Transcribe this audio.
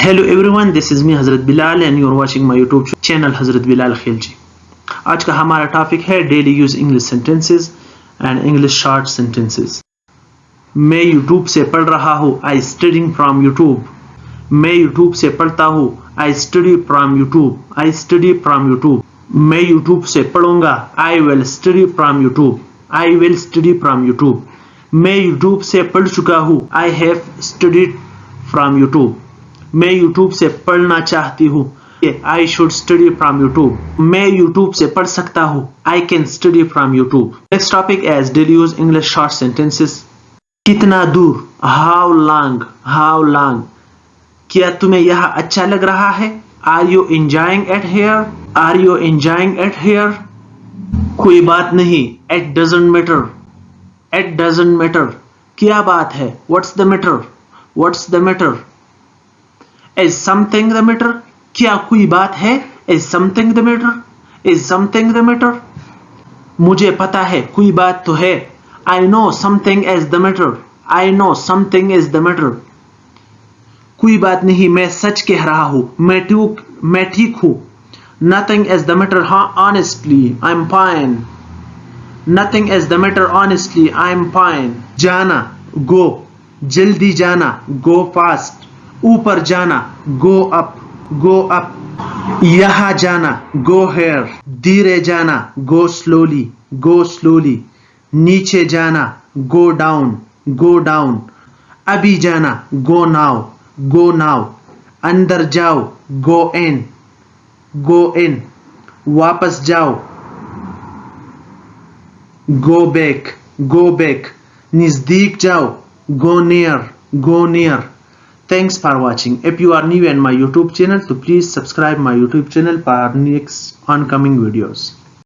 Hello everyone, this is me Hazrat Bilal and you are watching my YouTube channel Hazrat Bilal Khilji. आज का हमारा topic है daily use English sentences and English short sentences. मैं YouTube से पढ़ रहा हूँ. आई स्टडिंग फ्रॉम यूट्यूब. मैं यूट्यूब से पढ़ता हूँ. I study from YouTube. I study from YouTube. मैं यूट्यूब से पढ़ूंगा. I will study from YouTube. I will study from YouTube. मैं यूट्यूब से पढ़ चुका हूँ. I have studied from YouTube. मैं यूट्यूब से पढ़ना चाहती हूँ. I should study from YouTube. मैं यूट्यूब से पढ़ सकता हूँ. I can study from YouTube. Next topic as daily use English short sentences. कितना दूर. How long. How long. क्या तुम्हें यह अच्छा लग रहा है. Are you enjoying at here. Are you enjoying at here. कोई बात नहीं. It doesn't matter. It doesn't matter. क्या बात है. What's the matter. What's the matter. Is something the matter? क्या कोई बात है. Is something the matter? Is something the matter? मुझे पता है कोई बात तो है. I know something is the matter. I know something is the matter. कोई बात नहीं, मैं सच कह रहा हूँ. मैं ठीक हूँ. Nothing is the matter. हाँ, honestly, I'm fine. Nothing is the matter. Honestly, I'm fine. जाना. Go. जल्दी जाना. Go fast. ऊपर जाना. Go up. Go up. यहाँ जाना. Go here. धीरे जाना. गो स्लोली. गो स्लोली. नीचे जाना. Go down. Go down. अभी जाना. Go now. Go now. अंदर जाओ. गो इन. गो इन. वापस जाओ. Go back. Go back. नजदीक जाओ. Go near. Go near. Thanks for watching. If you are new in my YouTube channel, so please subscribe my YouTube channel for next oncoming videos.